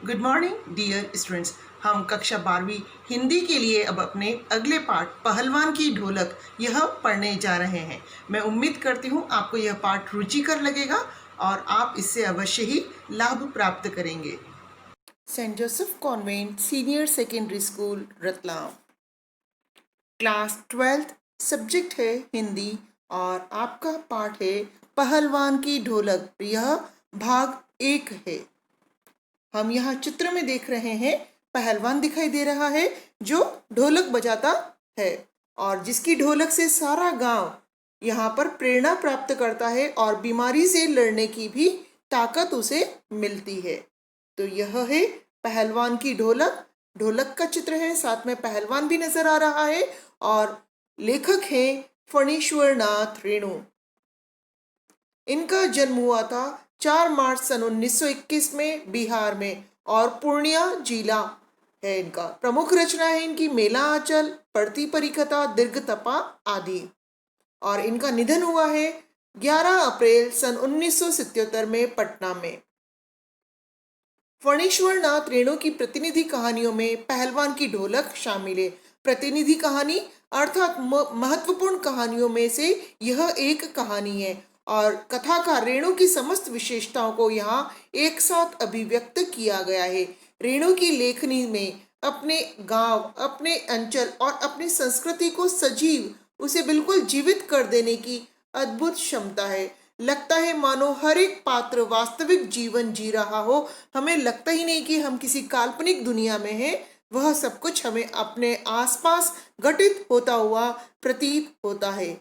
Good morning dear students. हम कक्षा 12वीं हिंदी के लिए अब अपने अगले पाठ पहलवान की ढोलक यह पढ़ने जा रहे हैं। मैं उम्मीद करती हूँ आपको यह पाठ रुचिकर लगेगा और आप इससे अवश्य ही लाभ प्राप्त करेंगे। Saint Joseph convent senior secondary school Ratlam, class 12th, subject है हिंदी और आपका पाठ है पहलवान की ढोलक। यह भाग 1 है। हम यहाँ चित्र में देख रहे हैं पहलवान दिखाई दे रहा है जो ढोलक बजाता है और जिसकी ढोलक से सारा गांव यहाँ पर प्रेरणा प्राप्त करता है और बीमारी से लड़ने की भी ताकत उसे मिलती है। तो यह है पहलवान की ढोलक। ढोलक का चित्र है, साथ में पहलवान भी नजर आ रहा है और लेखक हैं फणीश्वर नाथ रेणु। इनका जन्म हुआ था 4 मार्च सन 1921 में बिहार में और पूर्णिया जिला है इनका। प्रमुख रचना है इनकी मेला आंचल, पढ़ती परिकथा, दीर्घ तपा आदि। और इनका निधन हुआ है 11 अप्रैल सन 1977 में पटना में। फणीश्वर नाथ रेणु की प्रतिनिधि कहानियों में पहलवान की ढोलक शामिल है। प्रतिनिधि कहानी अर्थात महत्वपूर्ण कहानियों में से यह एक कहानी है और कथाकार रेणु की समस्त विशेषताओं को यहाँ एक साथ अभिव्यक्त किया गया है। रेणु की लेखनी में अपने गांव, अपने अंचल और अपनी संस्कृति को सजीव, उसे बिल्कुल जीवित कर देने की अद्भुत क्षमता है। लगता है मानो हर एक पात्र वास्तविक जीवन जी रहा हो। हमें लगता ही नहीं कि हम किसी काल्पनिक दुनिया में हैं। वह सब कुछ हमें अपने आसपास घटित होता हुआ प्रतीत होता है।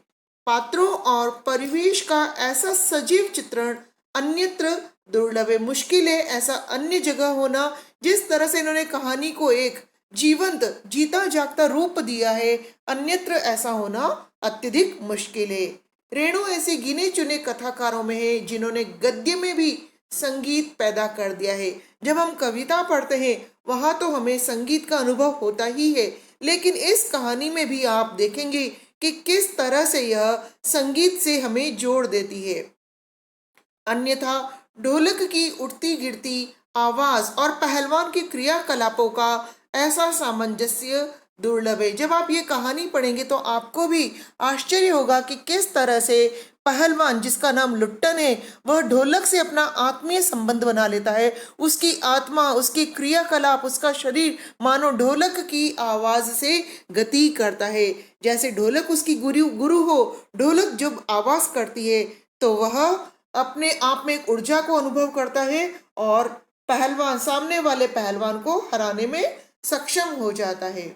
पात्रों और परिवेश का ऐसा सजीव चित्रण अन्यत्र दुर्लभ है। मुश्किल है ऐसा अन्य जगह होना। जिस तरह से इन्होंने कहानी को एक जीवंत, जीता जागता रूप दिया है, अन्यत्र ऐसा होना अत्यधिक मुश्किल है। रेणु ऐसे गिने चुने कथाकारों में है जिन्होंने गद्य में भी संगीत पैदा कर दिया है। जब हम कविता पढ़ते हैं वहां तो हमें संगीत का अनुभव होता ही है, लेकिन इस कहानी में भी आप देखेंगे कि किस तरह से यह संगीत से हमें जोड़ देती है। अन्यथा ढोलक की उठती गिरती आवाज और पहलवान के क्रियाकलापों का ऐसा सामंजस्य दुर्लभ है। जब आप ये कहानी पढ़ेंगे तो आपको भी आश्चर्य होगा कि किस तरह से पहलवान, जिसका नाम लुट्टन है, वह ढोलक से अपना आत्मीय संबंध बना लेता है। उसकी आत्मा, उसकी क्रियाकलाप, उसका शरीर मानो ढोलक की आवाज से गति करता है। जैसे ढोलक उसकी गुरु गुरु हो। ढोलक जब आवाज करती है तो वह अपने आप में एक ऊर्जा को अनुभव करता है और पहलवान, सामने वाले पहलवान को हराने में सक्षम हो जाता है।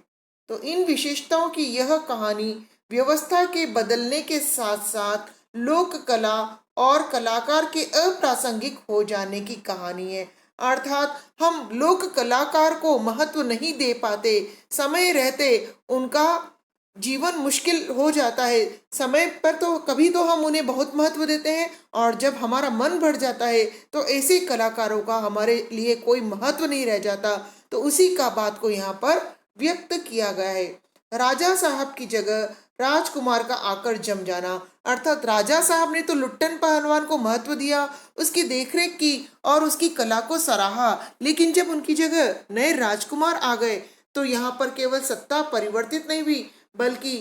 तो इन विशेषताओं की यह कहानी व्यवस्था के बदलने के साथ साथ लोक कला और कलाकार के अप्रासंगिक हो जाने की कहानी है। अर्थात हम लोक कलाकार को महत्व नहीं दे पाते, समय रहते उनका जीवन मुश्किल हो जाता है। समय पर तो कभी तो हम उन्हें बहुत महत्व देते हैं और जब हमारा मन भर जाता है तो ऐसे कलाकारों का हमारे लिए कोई महत्व नहीं रह जाता। तो उसी का बात को यहाँ पर व्यक्त किया गया है। राजा साहब की जगह राजकुमार का आकर जम जाना, अर्थात राजा साहब ने तो लुट्टन पहलवान को महत्व दिया, उसकी देखरेख की और उसकी कला को सराहा, लेकिन जब उनकी जगह नए राजकुमार आ गए तो यहाँ पर केवल सत्ता परिवर्तित नहीं हुई बल्कि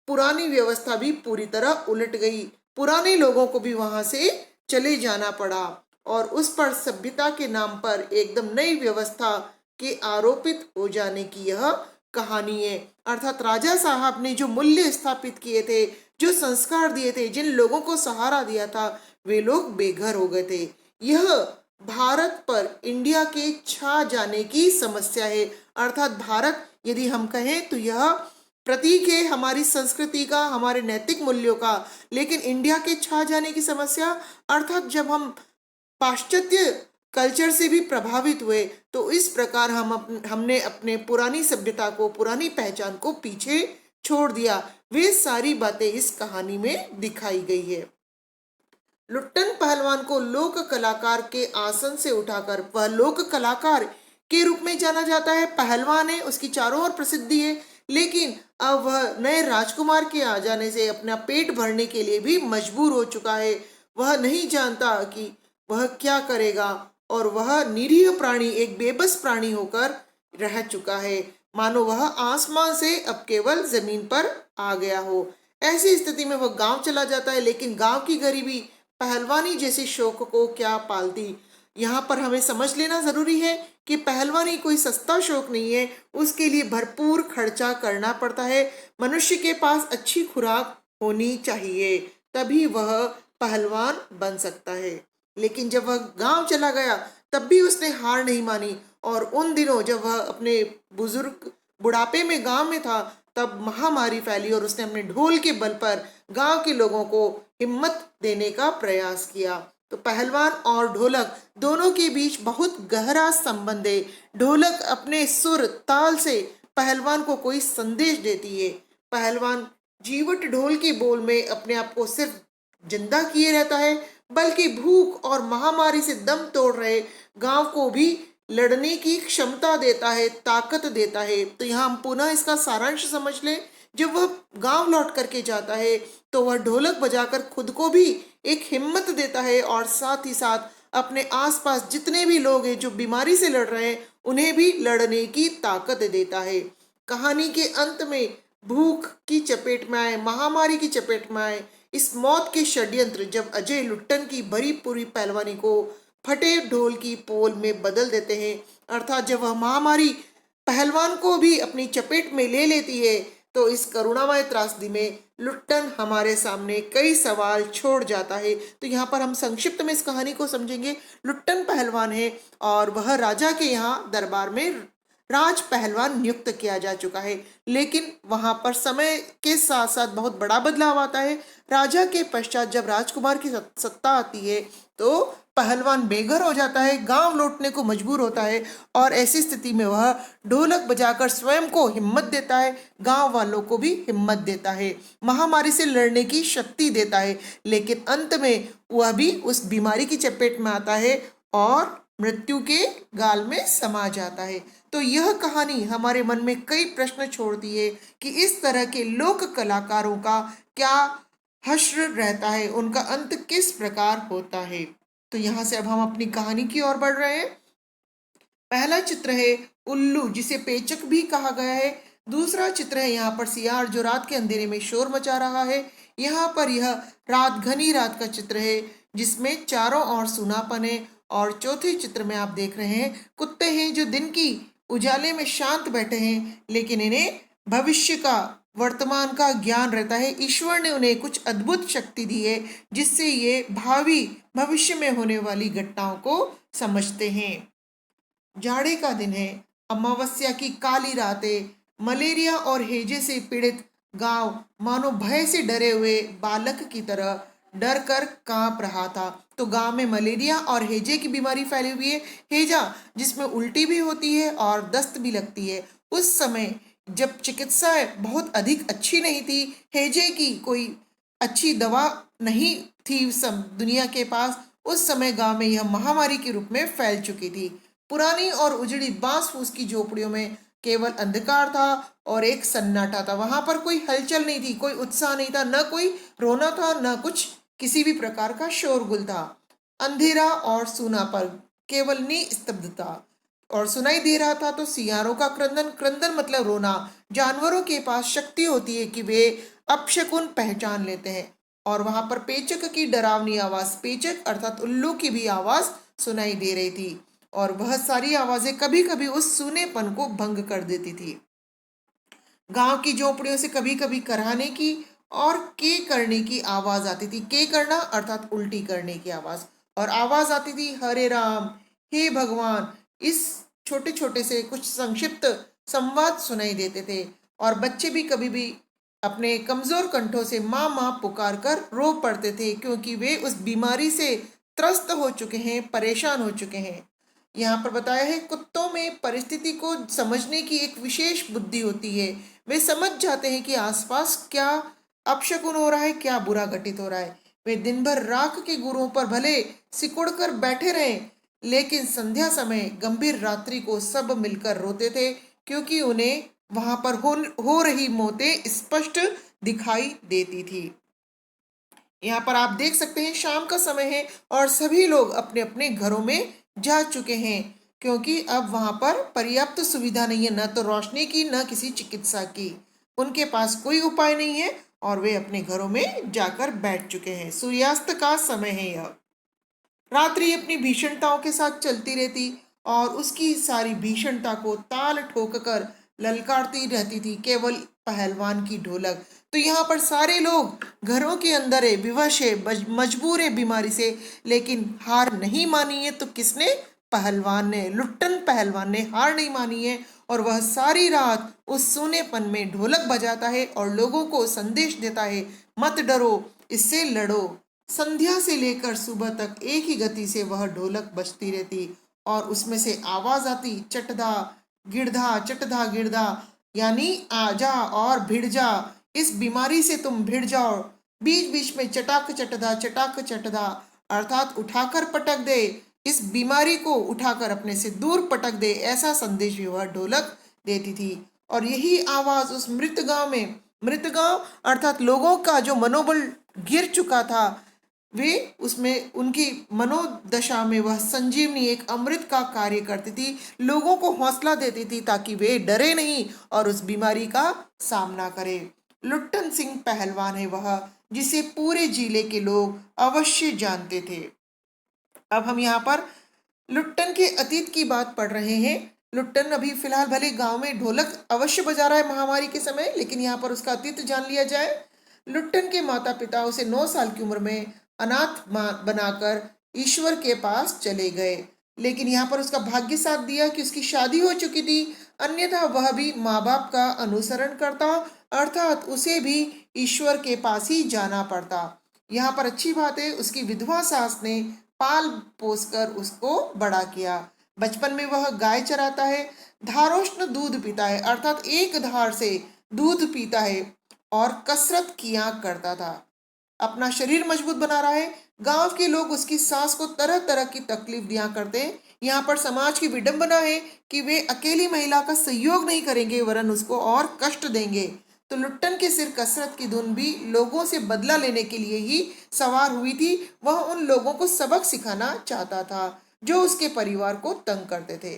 पुरानी व्यवस्था भी पूरी तरह उलट गई। पुराने लोगों को भी वहां से चले जाना पड़ा और उस पर सभ्यता के नाम पर एकदम नई व्यवस्था के आरोपित हो जाने की यह कहानी है। अर्थात राजा साहब ने जो मूल्य स्थापित किए थे, जो संस्कार दिए थे, जिन लोगों को सहारा दिया था, वे लोग बेघर हो गए थे। यह भारत पर इंडिया के छा जाने की समस्या है। अर्थात भारत यदि हम कहें तो यह प्रतीक है हमारी संस्कृति का, हमारे नैतिक मूल्यों का, लेकिन इंडिया के छा जाने की समस्या अर्थात जब हम पाश्चात्य कल्चर से भी प्रभावित हुए तो इस प्रकार हमने अपने पुरानी सभ्यता को, पुरानी पहचान को पीछे छोड़ दिया। वे सारी बातें इस कहानी में दिखाई गई है। लुट्टन पहलवान को लोक कलाकार के आसन से उठाकर वह लोक कलाकार के रूप में जाना जाता है। पहलवान है, उसकी चारों ओर प्रसिद्धि है, लेकिन अब वह नए राजकुमार के आ जाने से अपना पेट भरने के लिए भी मजबूर हो चुका है। वह नहीं जानता कि वह क्या करेगा और वह निरीह प्राणी एक बेबस प्राणी होकर रह चुका है, मानो वह आसमान से अब केवल जमीन पर आ गया हो। ऐसी स्थिति में वह गांव चला जाता है, लेकिन गांव की गरीबी पहलवानी जैसे शौक को क्या पालती। यहाँ पर हमें समझ लेना जरूरी है कि पहलवानी कोई सस्ता शौक नहीं है, उसके लिए भरपूर खर्चा करना पड़ता है। मनुष्य के पास अच्छी खुराक होनी चाहिए, तभी वह पहलवान बन सकता है। लेकिन जब वह गांव चला गया तब भी उसने हार नहीं मानी, और उन दिनों जब वह अपने बुजुर्ग बुढ़ापे में गांव में था, तब महामारी फैली और उसने अपने ढोल के बल पर गांव के लोगों को हिम्मत देने का प्रयास किया। तो पहलवान और ढोलक दोनों के बीच बहुत गहरा संबंध है। ढोलक अपने सुर ताल से पहलवान को कोई संदेश देती है। पहलवान जीवट ढोल के बोल में अपने आप को सिर्फ जिंदा किए रहता है, बल्कि भूख और महामारी से दम तोड़ रहे गांव को भी लड़ने की क्षमता देता है, ताकत देता है। तो यहाँ हम पुनः इसका सारांश समझ लें। जब वह गांव लौट करके जाता है तो वह ढोलक बजाकर खुद को भी एक हिम्मत देता है, और साथ ही साथ अपने आसपास जितने भी लोग हैं जो बीमारी से लड़ रहे हैं उन्हें भी लड़ने की ताकत देता है। कहानी के अंत में भूख की चपेट में आए, महामारी की चपेट में आए इस मौत के षड्यंत्र जब अजय लुट्टन की भरी पूरी पहलवानी को फटे ढोल की पोल में बदल देते हैं, अर्थात जब वह महामारी पहलवान को भी अपनी चपेट में ले लेती है, तो इस करुणामय त्रासदी में लुट्टन हमारे सामने कई सवाल छोड़ जाता है। तो यहाँ पर हम संक्षिप्त में इस कहानी को समझेंगे। लुट्टन पहलवान है और वह राजा के यहाँ दरबार में राज पहलवान नियुक्त किया जा चुका है, लेकिन वहां पर समय के साथ साथ बहुत बड़ा बदलाव आता है। राजा के पश्चात जब राजकुमार की सत्ता आती है तो पहलवान बेघर हो जाता है, गांव लौटने को मजबूर होता है, और ऐसी स्थिति में वह ढोलक बजाकर स्वयं को हिम्मत देता है, गांव वालों को भी हिम्मत देता है, महामारी से लड़ने की शक्ति देता है। लेकिन अंत में वह भी उस बीमारी की चपेट में आता है और मृत्यु के गाल में समा जाता है। तो यह कहानी हमारे मन में कई प्रश्न छोड़ती है कि इस तरह के लोक कलाकारों का क्या हश्र रहता है, उनका अंत किस प्रकार होता है। तो यहाँ से अब हम अपनी कहानी की ओर बढ़ रहे हैं। पहला चित्र है उल्लू, जिसे पेचक भी कहा गया है। दूसरा चित्र है यहाँ पर सियार, जो रात के अंधेरे में शोर मचा रहा है। यहाँ पर यह रात, घनी रात का चित्र है जिसमें चारों ओर सुनापन है। और चौथे चित्र में आप देख रहे हैं कुत्ते हैं जो दिन की उजाले में शांत बैठे हैं, लेकिन इन्हें भविष्य का, वर्तमान का ज्ञान रहता है। ईश्वर ने उन्हें कुछ अद्भुत शक्ति दी है जिससे ये भावी भविष्य में होने वाली घटनाओं को समझते हैं। जाड़े का दिन है, अमावस्या की काली रातें, मलेरिया और हैजे से पीड़ित गांव मानो भय से डरे हुए बालक की तरह डर कर कांप रहा था। तो गांव में मलेरिया और हैजे की बीमारी फैली हुई है। हैजा जिसमें उल्टी भी होती है और दस्त भी लगती है। उस समय जब चिकित्सा बहुत अधिक अच्छी नहीं थी, हैजे की कोई अच्छी दवा नहीं थी सब दुनिया के पास, उस समय गांव में यह महामारी के रूप में फैल चुकी थी। पुरानी और उजड़ी बांस फूस की झोपड़ियों में केवल अंधकार था और एक सन्नाटा था। वहां पर कोई हलचल नहीं थी, कोई उत्साह नहीं था, न कोई रोना था, न कुछ किसी भी प्रकार का शोरगुल था। अंधेरा और सूनापन, केवल निस्तब्धता और सुनाई दे रहा था। तो सियारों का क्रंदन, क्रंदन मतलब रोना। जानवरों के पास शक्ति होती है कि वे अपशकुन पहचान लेते हैं। और वहां पर पेचक की डरावनी आवाज, पेचक अर्थात उल्लू की भी आवाज सुनाई दे रही थी, और वह सारी आवाजें कभी कभी उस सूनेपन को भंग कर देती थी। गांव की झोपड़ियों से कभी कभी कराहने की और के करने की आवाज आती थी। के करना अर्थात उल्टी करने की आवाज, और आवाज आती थी हरे राम, हे भगवान। इस छोटे छोटे से कुछ संक्षिप्त संवाद सुनाई देते थे, और बच्चे भी कभी भी अपने कमजोर कंठों से माँ माँ पुकार कर रो पड़ते थे, क्योंकि वे उस बीमारी से त्रस्त हो चुके हैं, परेशान हो चुके हैं। यहाँ पर बताया है कुत्तों में परिस्थिति को समझने की एक विशेष बुद्धि होती है। वे समझ जाते हैं कि आसपास क्या अपशकुन हो रहा है, क्या बुरा घटित हो रहा है। वे दिन भर राख के गुरुओं पर भले सिकुड़ कर बैठे रहे, लेकिन संध्या समय गंभीर रात्रि को सब मिलकर रोते थे, क्योंकि उन्हें वहां पर हो रही मौतें स्पष्ट दिखाई देती थी। यहाँ पर आप देख सकते हैं शाम का समय है और सभी लोग अपने अपने घरों में जा चुके हैं, क्योंकि अब वहां पर पर्याप्त सुविधा नहीं है, न तो रोशनी की न किसी चिकित्सा की। उनके पास कोई उपाय नहीं है और वे अपने घरों में जाकर बैठ चुके हैं। सूर्यास्त का समय है यह। रात्रि अपनी भीषणताओं के साथ चलती रहती और उसकी सारी भीषणता को ताल ठोक कर ललकारती रहती थी केवल पहलवान की ढोलक। तो यहाँ पर सारे लोग घरों के अंदर है, विवश है, मजबूर है बीमारी से, लेकिन हार नहीं मानी है। तो किसने? पहलवान ने, लुट्टन पहलवान ने हार नहीं मानी है और वह सारी रात उस सूनेपन में ढोलक बजाता है और लोगों को संदेश देता है, मत डरो, इससे लड़ो। संध्या से लेकर सुबह तक एक ही गति से वह ढोलक बजती रहती और उसमें से आवाज आती, चटधा गिड़धा चटधा गिड़धा, यानी आजा और भिड़ जा, इस बीमारी से तुम भिड़ जाओ। बीच बीच में चटाक चटधा, अर्थात उठाकर पटक दे, इस बीमारी को उठाकर अपने से दूर पटक दे, ऐसा संदेश भी वह ढोलक देती थी। और यही आवाज उस मृत गांव में, मृत गांव अर्थात लोगों का जो मनोबल गिर चुका था, वे उसमें उनकी मनोदशा में वह संजीवनी, एक अमृत का कार्य करती थी, लोगों को हौसला देती थी ताकि वे डरे नहीं और उस बीमारी का सामना करें। लुट्टन सिंह पहलवान है वह, जिसे पूरे जिले के लोग अवश्य जानते थे। अब हम यहाँ पर लुट्टन के अतीत की बात पढ़ रहे हैं। लुट्टन अभी फिलहाल भले गांव में ढोलक अवश्य बजा रहा है महामारी के समय, लेकिन यहाँ पर उसका अतीत जान लिया जाए। लुट्टन के माता पिता उसे 9 साल की उम्र में अनाथ बनाकर ईश्वर के पास चले गए, लेकिन यहाँ पर उसका भाग्य साथ दिया कि उसकी शादी हो चुकी थी, अन्यथा वह भी माँ बाप का अनुसरण करता, अर्थात उसे भी ईश्वर के पास ही जाना पड़ता। यहाँ पर अच्छी बात है, उसकी विधवा सास ने पाल पोस कर उसको बड़ा किया। बचपन में वह गाय चराता है, धारोष्ण दूध पीता है, अर्थात एक धार से दूध पीता है और कसरत किया करता था, अपना शरीर मजबूत बना रहा है। गांव के लोग उसकी सास को तरह तरह की तकलीफ दिया करते हैं। यहाँ पर समाज की विडंबना है कि वे अकेली महिला का सहयोग नहीं करेंगे, वरन उसको और कष्ट देंगे। तो लुट्टन के सिर कसरत की धुन भी लोगों से बदला लेने के लिए ही सवार हुई थी। वह उन लोगों को सबक सिखाना चाहता था जो उसके परिवार को तंग करते थे।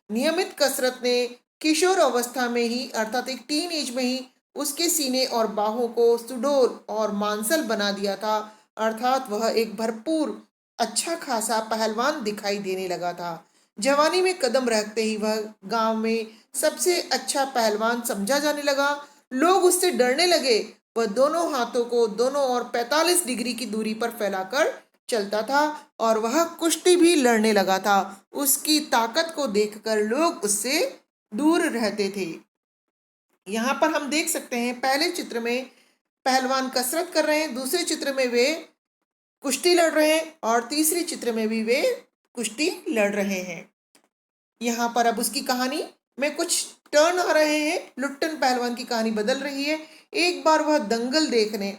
नियमित कसरत ने किशोर अवस्था में ही, अर्थात एक टीन एज में ही, उसके सीने और बाहों को सुडौल और मांसल बना दिया था, अर्थात वह एक भरपूर अच्छा खासा पहलवान दिखाई देने लगा था। जवानी में कदम रखते ही वह गांव में सबसे अच्छा पहलवान समझा जाने लगा। लोग उससे डरने लगे। वह दोनों हाथों को दोनों ओर 45 डिग्री की दूरी पर फैलाकर चलता था और वह कुश्ती भी लड़ने लगा था। उसकी ताकत को देखकर लोग उससे दूर रहते थे। यहाँ पर हम देख सकते हैं, पहले चित्र में पहलवान कसरत कर रहे हैं, दूसरे चित्र में वे कुश्ती लड़ रहे हैं और तीसरे चित्र में भी वे कुश्ती लड़ रहे हैं। यहाँ पर अब उसकी कहानी में कुछ टर्न आ रहे हैं। लुट्टन पहलवान की कहानी बदल रही है। एक बार वह दंगल देखने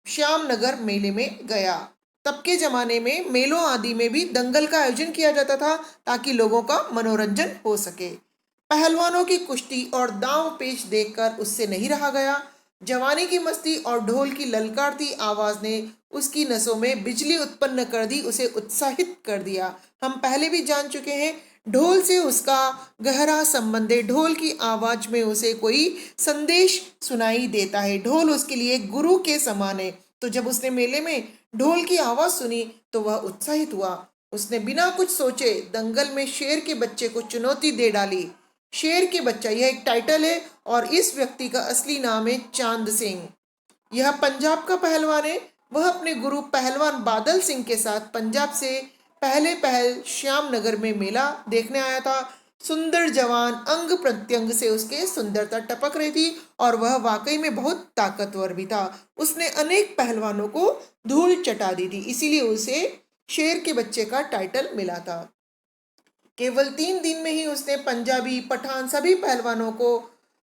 श्यामनगर मेले में गया। तब के जमाने में मेलों आदि में भी दंगल का आयोजन किया जाता था ताकि लोगों का मनोरंजन हो सके। पहलवानों की कुश्ती और दांव पेच देखकर उससे नहीं रहा गया। जवानी की मस्ती और ढोल की ललकारती आवाज ने उसकी नसों में बिजली उत्पन्न कर दी, उसे उत्साहित कर दिया। हम पहले भी जान चुके हैं, ढोल से उसका गहरा संबंध है। ढोल की आवाज में उसे कोई संदेश सुनाई देता है। ढोल उसके लिए गुरु के समान है। तो जब उसने मेले में ढोल की आवाज सुनी तो वह उत्साहित हुआ। उसने बिना कुछ सोचे दंगल में शेर के बच्चे को चुनौती दे डाली। शेर के बच्चा, यह एक टाइटल है और इस व्यक्ति का असली नाम है चांद सिंह। यह पंजाब का पहलवान है। वह अपने गुरु पहलवान बादल सिंह के साथ पंजाब से पहल श्यामनगर में मेला देखने आया था। सुंदर जवान, अंग प्रत्यंग से उसके सुंदरता टपक रही थी और वह वाकई में बहुत ताकतवर भी था। उसने अनेक पहलवानों को धूल चटा दी थी, इसीलिए उसे शेर के बच्चे का टाइटल मिला था। केवल 3 दिन में ही उसने पंजाबी, पठान सभी पहलवानों को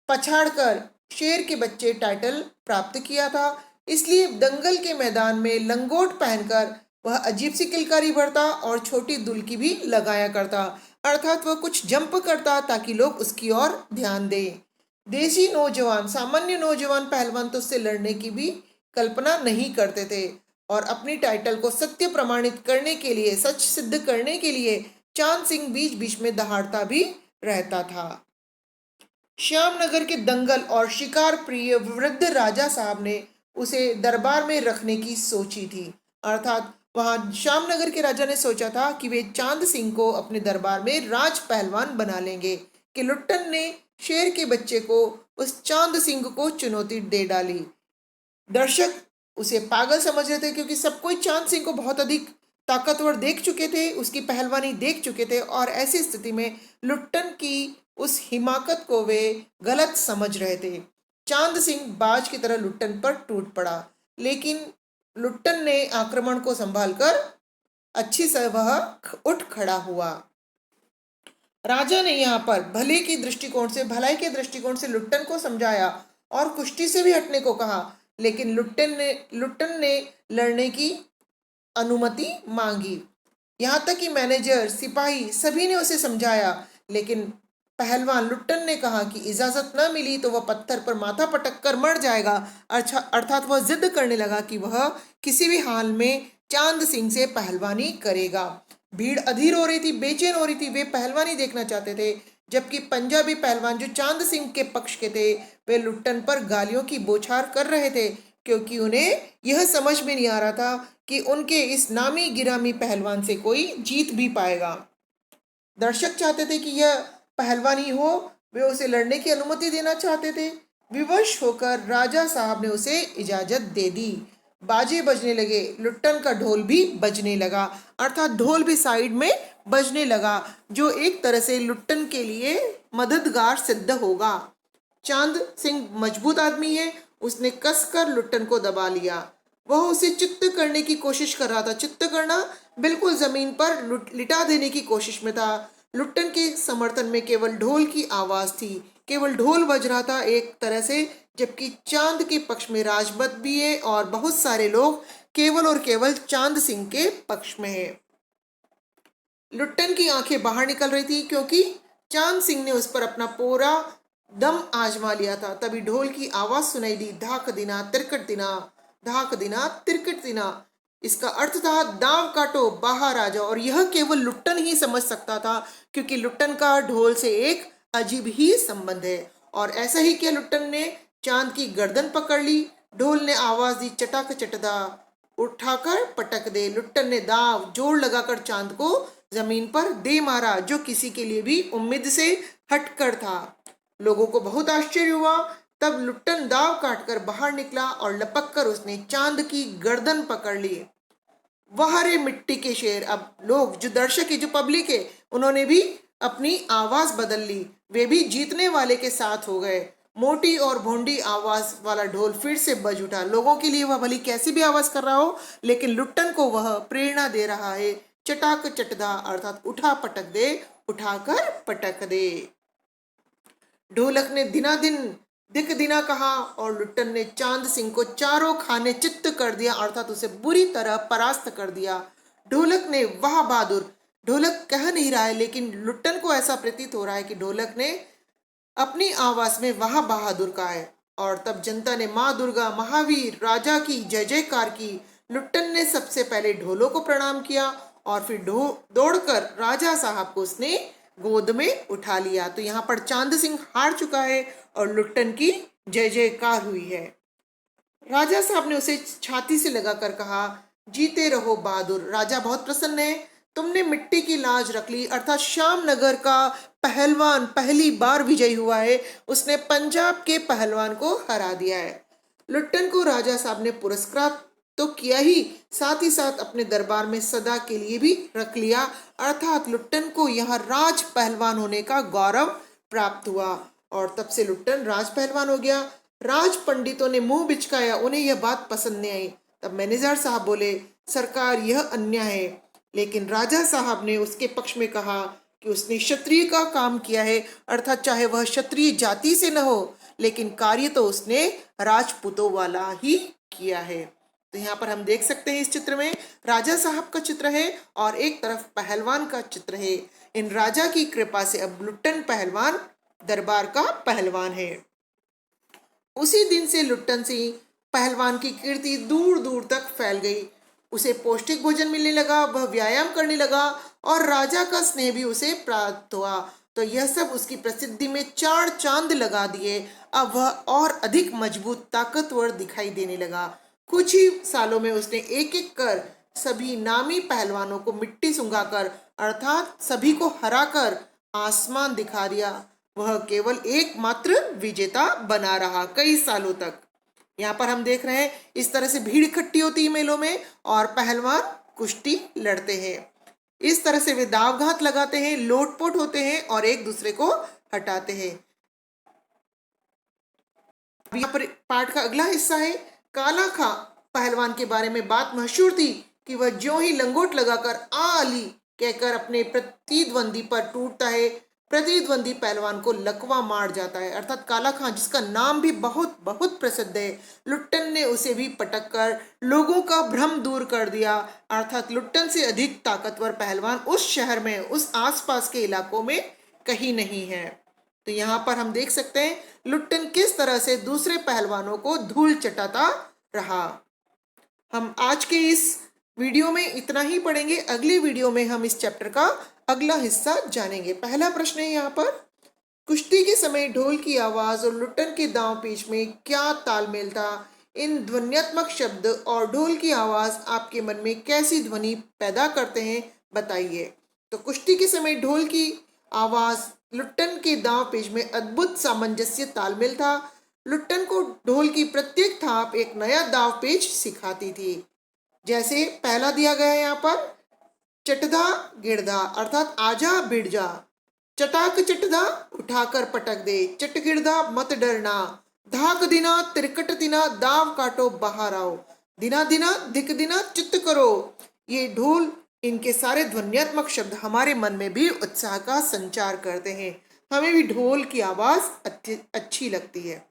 पछाड़कर शेर के बच्चे टाइटल प्राप्त किया था। इसलिए दंगल के मैदान में लंगोट पहनकर वह अजीब सी किलकारी भरता और छोटी दुल्की भी लगाया करता, अर्थात वह कुछ जंप करता ताकि लोग उसकी ओर ध्यान दें। देसी नौजवान, सामान्य नौजवान पहलवान तो उससे लड़ने की भी कल्पना नहीं करते थे और अपनी टाइटल को सत्य प्रमाणित करने के लिए, सच सिद्ध करने के लिए चांद सिंह बीच बीच में दहाड़ता भी रहता था। श्यामनगर के दंगल और शिकार प्रिय वृद्ध राजा साहब ने उसे दरबार में रखने की सोची थी। अर्थात वहां श्यामनगर के राजा ने सोचा था कि वे चांद सिंह को अपने दरबार में राज पहलवान बना लेंगे कि लुट्टन ने शेर के बच्चे को, उस चांद सिंह को चुनौती दे डाली। दर्शक उसे पागल समझ रहे थे क्योंकि सब कोई चांद सिंह को बहुत अधिक ताकतवर देख चुके थे, उसकी पहलवानी देख चुके थे और ऐसी स्थिति में लुट्टन की उस हिमाकत को वे गलत समझ रहे थे। चांद सिंह बाज की तरह लुट्टन पर टूट पड़ा, लेकिन लुट्टन ने आक्रमण को संभालकर अच्छी से वह उठ खड़ा हुआ। राजा ने यहाँ पर भले की दृष्टिकोण से, भलाई के दृष्टिकोण से लुट्टन को समझाया और कुश्ती से भी हटने को कहा, लेकिन लुट्टन ने लड़ने की अनुमति मांगी। यहाँ तक कि मैनेजर, सिपाही सभी ने उसे समझाया, लेकिन पहलवान लुट्टन ने कहा कि इजाजत न मिली तो वह पत्थर पर माथा पटक कर मर जाएगा। अर्थात वह जिद करने लगा कि वह किसी भी हाल में चांद सिंह से पहलवानी करेगा। भीड़ अधीर हो रही थी, बेचैन हो रही थी, वे पहलवानी देखना चाहते थे, जबकि पंजाबी पहलवान जो चांद सिंह के पक्ष के थे वे लुट्टन पर गालियों की बौछार कर रहे थे, क्योंकि उन्हें यह समझ में नहीं आ रहा था कि उनके इस नामी गिरामी पहलवान से कोई जीत भी पाएगा। दर्शक चाहते थे कि यह पहलवानी हो, वे उसे लड़ने की अनुमति देना चाहते थे। विवश होकर राजा साहब ने उसे इजाजत दे दी। बाजे बजने लगे, लुट्टन का ढोल भी बजने लगा, अर्थात ढोल भी साइड में बजने लगा, जो एक तरह से लुट्टन के लिए मददगार सिद्ध होगा। चांद सिंह मजबूत आदमी है, उसने कसकर लुट्टन को दबा लिया। वह उसे चित्त करने की कोशिश कर रहा था। चित्त करना बिल्कुल जमीन पर लिटा देने की कोशिश में था। लुट्टन के समर्थन में केवल ढोल की आवाज थी, केवल ढोल बज रहा था एक तरह से, जबकि चांद के पक्ष में राजबत भी है और बहुत सारे लोग केवल और केवल चांद सिंह के पक्ष में है। लुट्टन की आंखें बाहर निकल रही थी क्योंकि चांद सिंह ने उस पर अपना पूरा दम आजमा लिया था। तभी ढोल की आवाज सुनाई दी, धाक दिना तिरकट दिना, धाक दिना तिरकट दिना। इसका अर्थ था दांव काटो, बाहर आ जाओ। और यह केवल लुट्टन ही समझ सकता था, क्योंकि लुट्टन का ढोल से एक अजीब ही संबंध है। और ऐसा ही किया, लुट्टन ने चांद की गर्दन पकड़ ली। ढोल ने आवाज दी, चटक चटदा, उठाकर पटक दे। लुट्टन ने दांव जोर लगाकर चांद को जमीन पर दे मारा, जो किसी के लिए भी उम्मीद से हटकर था। लोगों को बहुत आश्चर्य हुआ। तब लुट्टन दांव काटकर बाहर निकला और लपक कर उसने चांद की गर्दन पकड़ ली। वाह रे मिट्टी के शेर! अब लोग, जो दर्शक है, जो पब्लिक है, उन्होंने भी अपनी आवाज बदल ली। वे भी जीतने वाले के साथ हो गए। मोटी और भोंडी आवाज वाला ढोल फिर से बज उठा। लोगों के लिए वह भली कैसी भी आवाज कर रहा हो, लेकिन लुट्टन को वह प्रेरणा दे रहा है। चटाक चटदा, अर्थात उठा पटक दे, उठाकर पटक दे। ढोलक ने दिनादिन दिक दिना कहा और लुट्टन ने चांद सिंह को चारों खाने चित्त कर दिया, अर्थात उसे बुरी तरह परास्त कर दिया। ढोलक ने वाह बहादुर, ढोलक कह नहीं रहा है, लेकिन लुट्टन को ऐसा प्रतीत हो रहा है कि ढोलक ने अपनी आवाज में वाह बहादुर कहा है। और तब जनता ने माँ दुर्गा, महावीर, राजा की जय जयकार की। लुट्टन ने सबसे पहले ढोलों को प्रणाम किया और फिर दौड़कर राजा साहब को उसने गोद में उठा लिया। तो यहाँ पर चांद सिंह हार चुका है और लुट्टन की जय जयकार हुई है। राजा साहब ने उसे छाती से लगाकर कहा, जीते रहो बहादुर। राजा बहुत प्रसन्न है, तुमने मिट्टी की लाज रख ली। अर्थात श्यामनगर का पहलवान पहली बार विजयी हुआ है, उसने पंजाब के पहलवान को हरा दिया है। लुट्टन को राजा साहब ने पुरस्कृत तो किया ही, साथ ही साथ अपने दरबार में सदा के लिए भी रख लिया। अर्थात लुट्टन को यहाँ राज पहलवान होने का गौरव प्राप्त हुआ और तब से लुट्टन राज पहलवान हो गया। राज पंडितों ने मुंह बिचकाया, उन्हें यह बात पसंद नहीं आई। तब मैनेजर साहब बोले, सरकार यह अन्याय है। लेकिन राजा साहब ने उसके पक्ष में कहा कि उसने क्षत्रिय का काम किया है, अर्थात चाहे वह क्षत्रिय जाति से न हो, लेकिन कार्य तो उसने राजपूतों वाला ही किया है। तो यहाँ पर हम देख सकते हैं, इस चित्र में राजा साहब का चित्र है और एक तरफ पहलवान का चित्र है। इन राजा की कृपा से अब लुट्टन पहलवान दरबार का पहलवान है। उसी दिन से लुट्टन सिंह पहलवान की कीर्ति दूर दूर तक फैल गई। उसे पौष्टिक भोजन मिलने लगा, वह व्यायाम करने लगा और राजा का स्नेह भी उसे प्राप्त हुआ। तो यह सब उसकी प्रसिद्धि में 4 चांद लगा दिए। अब वह और अधिक मजबूत ताकतवर दिखाई देने लगा। कुछ ही सालों में उसने एक एक कर सभी नामी पहलवानों को मिट्टी सुंघाकर अर्थात सभी को हराकर आसमान दिखा दिया। वह केवल एकमात्र विजेता बना रहा कई सालों तक। यहाँ पर हम देख रहे हैं इस तरह से भीड़ इकट्ठी होती है मेलों में और पहलवान कुश्ती लड़ते हैं। इस तरह से वे दावघात लगाते हैं, लोटपोट होते हैं और एक दूसरे को हटाते हैं। यहाँ पर पाठ का अगला हिस्सा है। काला खां पहलवान के बारे में बात मशहूर थी कि वह ज्यों ही लंगोट लगाकर आ अली कहकर अपने प्रतिद्वंदी पर टूटता है, प्रतिद्वंदी पहलवान को लकवा मार जाता है। अर्थात काला खां, जिसका नाम भी बहुत बहुत प्रसिद्ध है, लुट्टन ने उसे भी पटक कर लोगों का भ्रम दूर कर दिया। अर्थात लुट्टन से अधिक ताकतवर पहलवान उस शहर में, उस आसपास के इलाकों में कहीं नहीं है। तो यहाँ पर हम देख सकते हैं लुट्टन किस तरह से दूसरे पहलवानों को धूल चटाता रहा। हम आज के इस वीडियो में इतना ही पढ़ेंगे। अगली वीडियो में हम इस चैप्टर का अगला हिस्सा जानेंगे। पहला प्रश्न है यहाँ पर, कुश्ती के समय ढोल की आवाज और लुट्टन के दांव पेच में क्या तालमेल था? इन ध्वन्यात्मक शब्द और ढोल की आवाज आपके मन में कैसी ध्वनि पैदा करते हैं, बताइए। तो कुश्ती के समय ढोल की आवाज, लुट्टन के दांव पेच में अद्भुत सामंजस्य तालमेल था। लुट्टन को ढोल की प्रत्येक थाप एक नया दाव पेच सिखाती थी। जैसे पहला दिया गया है यहाँ पर, चटधा गिरधा अर्थात आजा भिड़ जा, चटाक चटधा उठाकर पटक दे, चट गिरधा मत डरना, धाक दिना तिरकट दिना दाव काटो बाहर आओ, दिना दिना धिक दिना चित्त करो। ये ढोल, इनके सारे ध्वन्यात्मक शब्द हमारे मन में भी उत्साह का संचार करते हैं। हमें भी ढोल की आवाज अच्छी लगती है।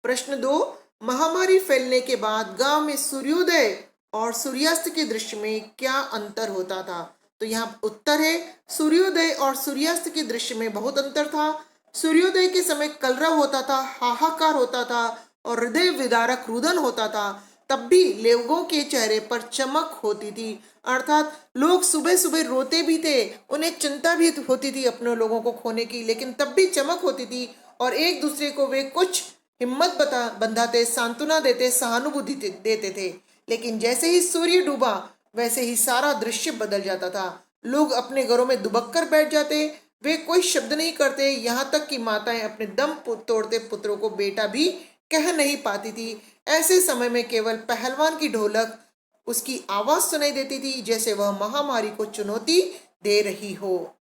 प्रश्न 2, महामारी फैलने के बाद गांव में सूर्योदय और सूर्यास्त के दृश्य में क्या अंतर होता था? तो यहाँ उत्तर है, सूर्योदय और सूर्यास्त के दृश्य में बहुत अंतर था। सूर्योदय के समय कलरव होता था, हाहाकार होता था और हृदय विदारक रुदन होता था। तब भी लोगों के चेहरे पर चमक होती थी। अर्थात लोग सुबह सुबह रोते भी थे, उन्हें चिंता भी होती थी अपने लोगों को खोने की, लेकिन तब भी चमक होती थी और एक दूसरे को वे कुछ हिम्मत बंधाते, सांत्वना देते, सहानुभूति देते थे। लेकिन जैसे ही सूर्य डूबा वैसे ही सारा दृश्य बदल जाता था। लोग अपने घरों में दुबक कर बैठ जाते, वे कोई शब्द नहीं करते, यहाँ तक कि माताएं अपने दम तोड़ते पुत्रों को बेटा भी कह नहीं पाती थी। ऐसे समय में केवल पहलवान की ढोलक, उसकी आवाज सुनाई देती थी, जैसे वह महामारी को चुनौती दे रही हो।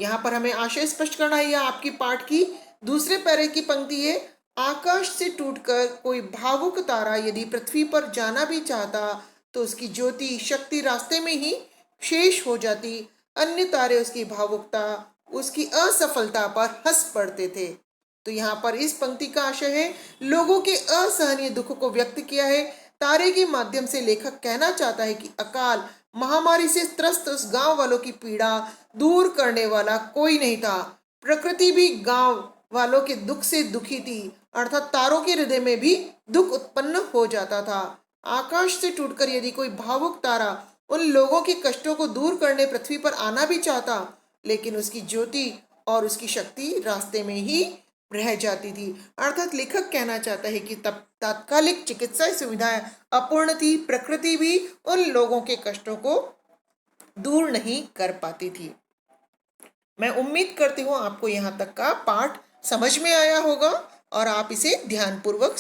यहाँ पर हमें आशय स्पष्ट करना है। यह आपकी पाठ की दूसरे पैरे की पंक्ति है। आकाश से टूटकर कोई भावुक तारा यदि पृथ्वी पर जाना भी चाहता तो उसकी ज्योति शक्ति रास्ते में ही शेष हो जाती। अन्य तारे उसकी भावुकता, उसकी असफलता पर हंस पड़ते थे। तो यहाँ पर इस पंक्ति का आशय है, लोगों के असहनीय दुख को व्यक्त किया है। तारे के माध्यम से लेखक कहना चाहता है कि अकाल महामारी से त्रस्त उस गांव वालों की पीड़ा दूर करने वाला कोई नहीं था। प्रकृति भी गांव वालों के दुख से दुखी थी, अर्थात तारों के हृदय में भी दुख उत्पन्न हो जाता था। आकाश से टूटकर यदि कोई भावुक तारा उन लोगों के कष्टों को दूर करने पृथ्वी पर आना भी चाहता, लेकिन उसकी ज्योति और उसकी शक्ति रास्ते में ही रह जाती थी। अर्थात लेखक कहना चाहता है कि तब तात्कालिक चिकित्सा सुविधाएं अपूर्ण थी, प्रकृति भी उन लोगों के कष्टों को दूर नहीं कर पाती थी। मैं उम्मीद करती हूँ आपको यहाँ तक का पाठ समझ में आया होगा और आप इसे ध्यानपूर्वक